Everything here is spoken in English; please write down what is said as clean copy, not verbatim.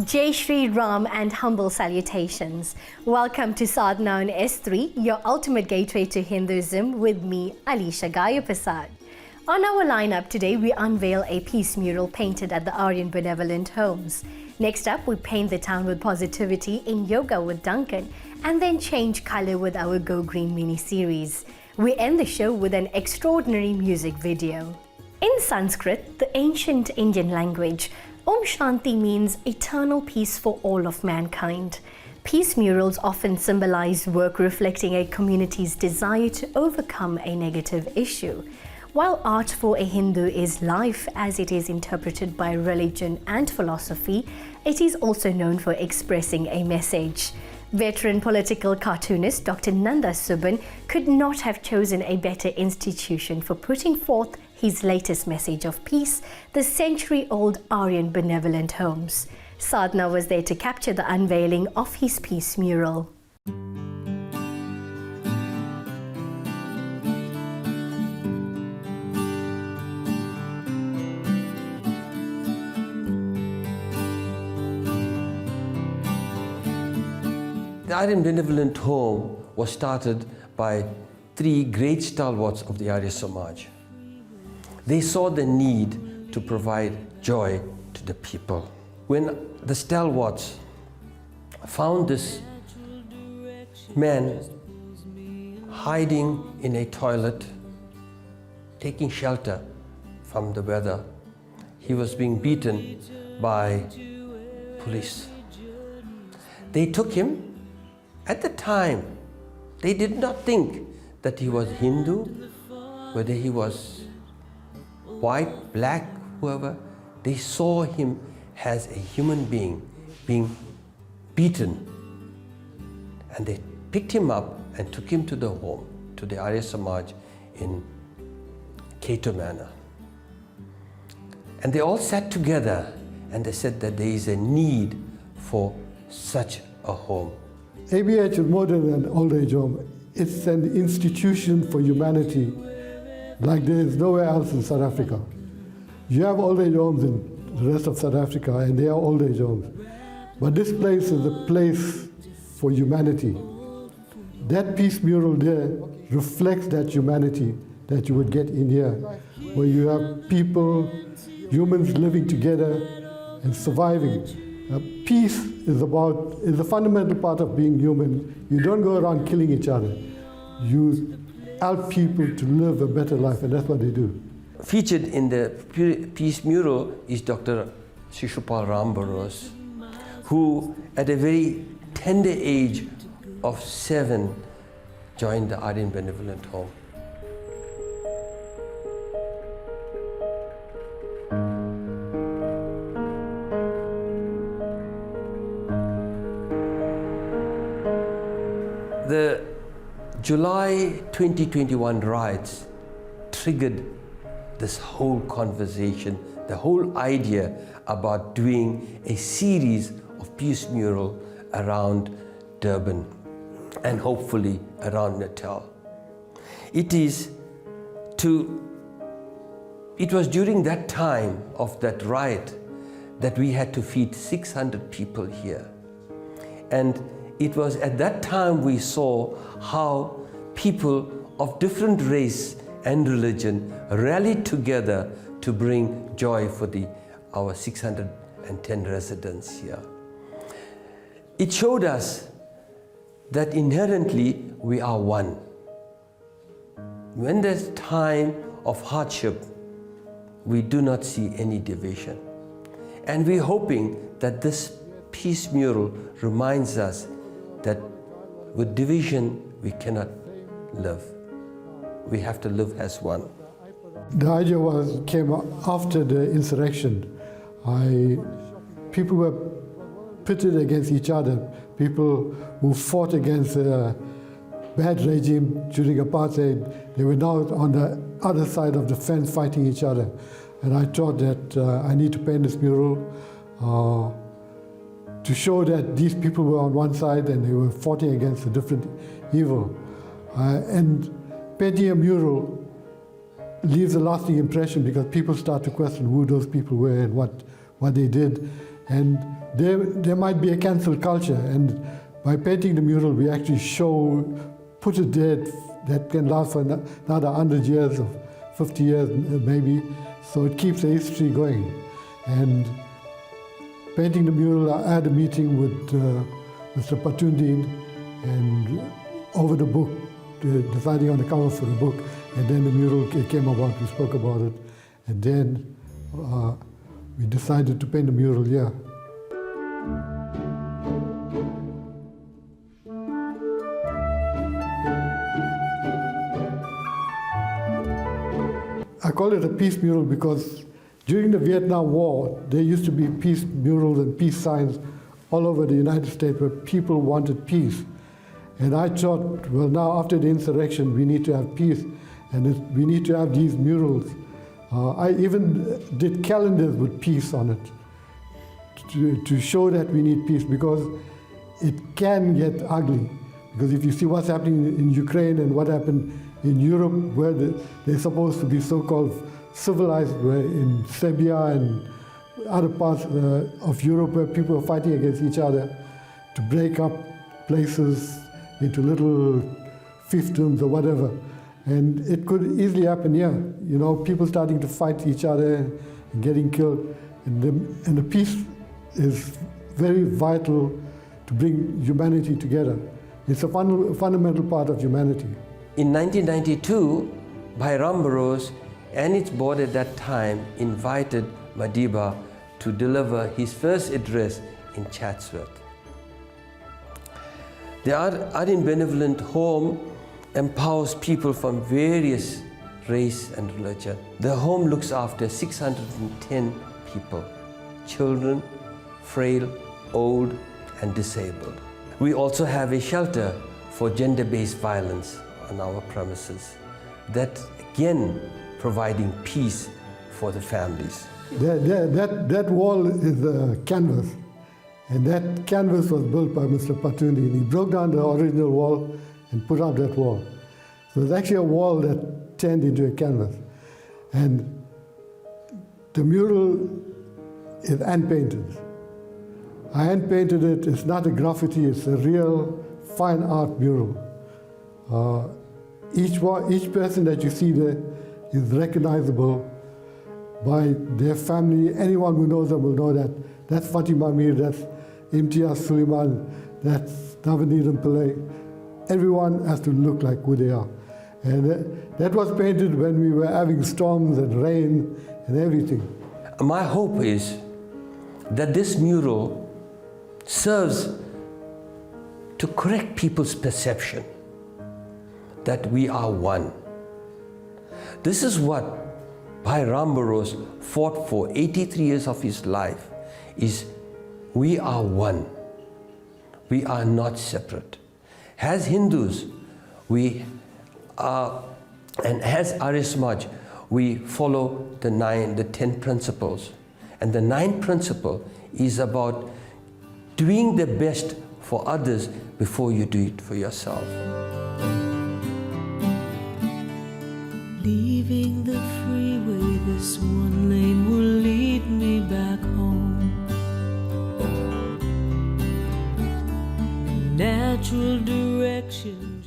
Jai Shri Ram and humble salutations. Welcome to Sadhana on S3, your ultimate gateway to Hinduism with me, Alisha Gayapasad. On our lineup today, we unveil a peace mural painted at the Aryan Benevolent Homes. Next up, we paint the town with positivity in Yoga with Duncan, and then change color with our Go Green mini-series. We end the show with an extraordinary music video. In Sanskrit, the ancient Indian language, Om Shanti means eternal peace for all of mankind. Peace murals often symbolize work reflecting a community's desire to overcome a negative issue. While art for a Hindu is life as it is interpreted by religion and philosophy, it is also known for expressing a message. Veteran political cartoonist Dr Nanda Soobben could not have chosen a better institution for putting forth his latest message of peace, the century-old Aryan Benevolent Homes. Sadhana was there to capture the unveiling of his peace mural. The Aryan Benevolent Home was started by three great stalwarts of the Arya Samaj. They saw the need to provide joy to the people. When the stalwarts found this man hiding in a toilet, taking shelter from the weather, he was being beaten by police. They took him. At the time, they did not think that he was Hindu, whether he was white, black, whoever. They saw him as a human being being beaten. And they picked him up and took him to the home, to the Arya Samaj in Cato Manor. And they all sat together and they said that there is a need for such a home. ABH is more than an old age home. It's an institution for humanity like there is nowhere else in South Africa. You have old age homes in the rest of South Africa and they are old age homes. But this place is a place for humanity. That peace mural there reflects that humanity that you would get in here, where you have people, humans living together and surviving. Peace is a fundamental part of being human. You don't go around killing each other. You help people to live a better life, and that's what they do. Featured in the peace mural is Dr Shishupal Rambaros, who at a very tender age of 7 joined the Aryan Benevolent Home. The July 2021 riots triggered this whole conversation, the whole idea about doing a series of peace mural around Durban and hopefully around Natal. It was during that time of that riot that we had to feed 600 people here. And it was at that time we saw how people of different race and religion rallied together to bring joy for our 610 residents here. It showed us that inherently we are one. When there's time of hardship, we do not see any division. And we're hoping that this peace mural reminds us that with division we cannot live. We have to live as one. The idea came after the insurrection. People were pitted against each other. People who fought against a bad regime during apartheid, they were now on the other side of the fence fighting each other. And I thought that I need to paint this mural to show that these people were on one side and they were fighting against a different evil. And painting a mural leaves a lasting impression because people start to question who those people were and what they did. And there might be a cancel culture, and by painting the mural, we actually put it there that can last for another 100 years or 50 years maybe, so it keeps the history going. And painting the mural, I had a meeting with Mr. Patundin and over the book, deciding on the cover for the book, and then the mural came about, we spoke about it, and then we decided to paint the mural here. I call it a peace mural because during the Vietnam War, there used to be peace murals and peace signs all over the United States where people wanted peace. And I thought, well, now after the insurrection, we need to have peace, and we need to have these murals. I even did calendars with peace on it to show that we need peace, because it can get ugly. Because if you see what's happening in Ukraine and what happened in Europe, where they're supposed to be so-called civilized, where in Serbia and other parts of Europe where people are fighting against each other to break up places into little fiefdoms or whatever. And it could easily happen here, you know, people starting to fight each other and getting killed. And the peace is very vital to bring humanity together. It's a fundamental part of humanity. In 1992, Bhairam Burroughs and its board at that time invited Madiba to deliver his first address in Chatsworth. The Aryan Benevolent Home empowers people from various race and religion. The home looks after 610 people, children, frail, old, and disabled. We also have a shelter for gender-based violence on our premises, that again providing peace for the families. That wall is a canvas, and that canvas was built by Mr. Patundi. He broke down the original wall and put up that wall. So it's actually a wall that turned into a canvas. And the mural is hand-painted. I hand-painted it. It's not a graffiti, it's a real fine art mural. Each person that you see there is recognizable by their family. Anyone who knows them will know that. That's Fatima Mir, that's Imtiaz Suleiman, that's Navneet Pillai. Everyone has to look like who they are. And that was painted when we were having storms and rain and everything. My hope is that this mural serves to correct people's perception that we are one. This is what Bhairam Burroughs fought for 83 years of his life, is we are one. We are not separate. As Hindus, we are, and as Arya Samaj, we follow the 10 principles. And the 9th principle is about doing the best for others before you do it for yourself. Leaving the freeway, this one lane will lead me back home. Natural direction.